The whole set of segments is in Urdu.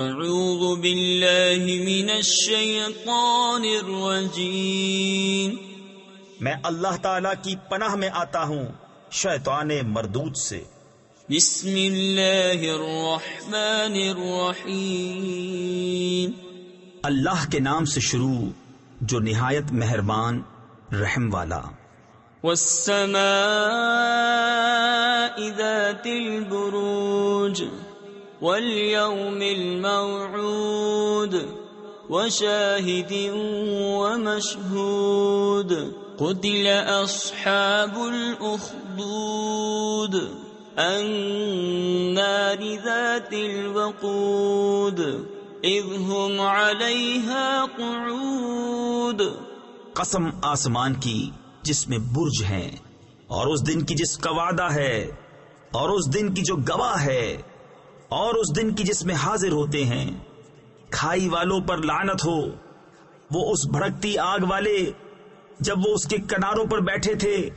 اعوذ باللہ من الشیطان الرجیم، میں اللہ تعالی کی پناہ میں آتا ہوں شیطان مردود سے۔ بسم اللہ الرحمن الرحیم، اللہ کے نام سے شروع جو نہایت مہربان رحم والا۔ والسماء ذات البروج والیوم الموعود وشاہد ومشہود قتل اصحاب الاخدود النار ذات الوقود اذ هم علیہا قعود۔ قسم آسمان کی جس میں برج ہیں، اور اس دن کی جس کا وعدہ ہے، اور اس دن کی جو گواہ ہے، اور اس دن کی جس میں حاضر ہوتے ہیں۔ کھائی والوں پر لعنت ہو، وہ اس بھڑکتی آگ والے جب وہ اس کے کناروں پر بیٹھے تھے۔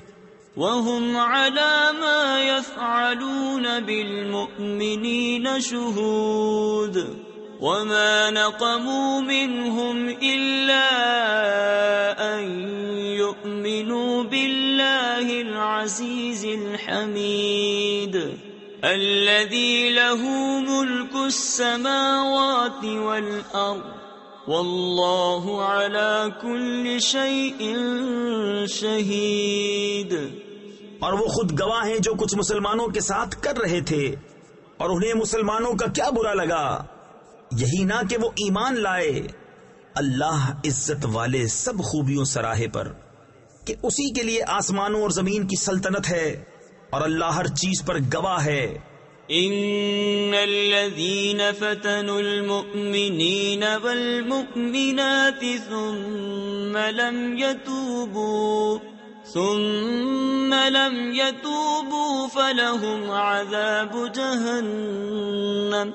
وَهُمْ عَلَى مَا يَفْعَلُونَ بِالْمُؤْمِنِينَ شُهُودٌ وَمَا نَقَمُوا مِنْهُمْ إِلَّا أَن يُؤْمِنُوا بِاللَّهِ الْعَزِيزِ الْحَمِيدِ الَّذِي لَهُ مُلْكُ السَّمَاوَاتِ وَالْأَرْضِ وَاللَّهُ عَلَى كُلِّ شَيْءٍ شَهِيدٌ۔ اور وہ خود گواہ ہیں جو کچھ مسلمانوں کے ساتھ کر رہے تھے، اور انہیں مسلمانوں کا کیا برا لگا، یہی نہ کہ وہ ایمان لائے۔ اللہ عزت والے سب خوبیوں سراہے پر کہ اسی کے لیے آسمانوں اور زمین کی سلطنت ہے، اور اللہ ہر چیز پر گواہ ہے۔ ان الذين فتنوا المؤمنين والمؤمنات ثم لم يتوبوا فلهم عذاب جهنم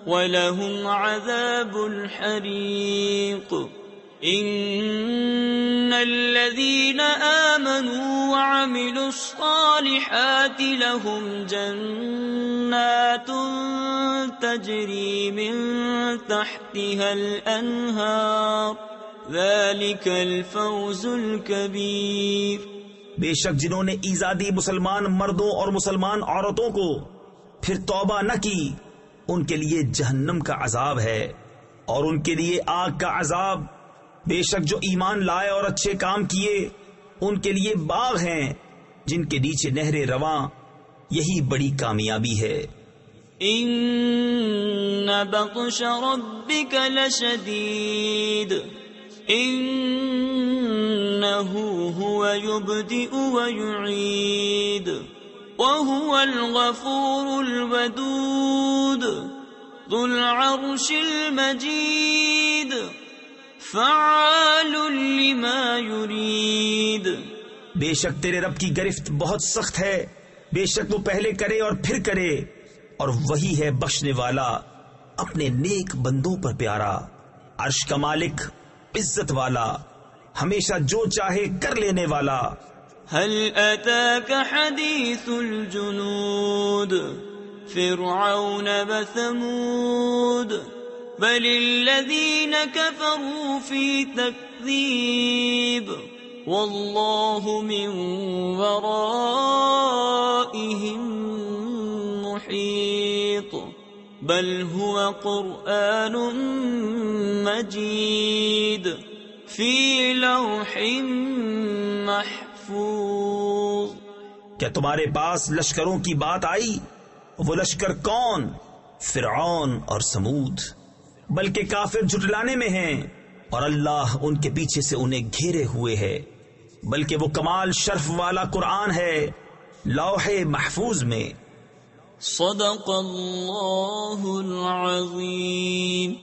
وَلَهُمْ عَذَابُ الْحَرِيقِ۔ إِنَّ الَّذِينَ آمَنُوا وَعَمِلُوا الصَّالِحَاتِ لَهُمْ جَنَّاتٌ تَجْرِي مِن تَحْتِهَا الْأَنْهَارُ ذَلِكَ الْفَوْزُ الْكَبِيرُ۔ بے شک جنہوں نے ایزادی مسلمان مردوں اور مسلمان عورتوں کو پھر توبہ نہ کی، ان کے لیے جہنم کا عذاب ہے، اور ان کے لیے آگ کا عذاب۔ بے شک جو ایمان لائے اور اچھے کام کیے، ان کے لیے باغ ہیں جن کے نیچے نہریں رواں، یہی بڑی کامیابی ہے۔ ان بطش ربک لشدید انه هو يبدئ ويعيد وهو الغفور الودود ذو العرش المجيد فعال لما يريد۔ بے شک تیرے رب کی گرفت بہت سخت ہے، بے شک وہ پہلے کرے اور پھر کرے، اور وہی ہے بخشنے والا اپنے نیک بندوں پر پیارا۔ عرش کا مالک، عزت والا، ہمیشہ جو چاہے کر لینے والا۔ هل أتاك حديث الجنود فرعون وثمود بل الذين كفروا في تكذيب والله من ورائهم محيط بل هو قرآن مجيد في لوح محفوظ۔ کیا تمہارے پاس لشکروں کی بات آئی؟ وہ لشکر کون؟ فرعون اور سمود۔ بلکہ کافر جھٹلانے میں ہیں، اور اللہ ان کے پیچھے سے انہیں گھیرے ہوئے ہے۔ بلکہ وہ کمال شرف والا قرآن ہے لوح محفوظ میں۔ صدق اللہ العظیم۔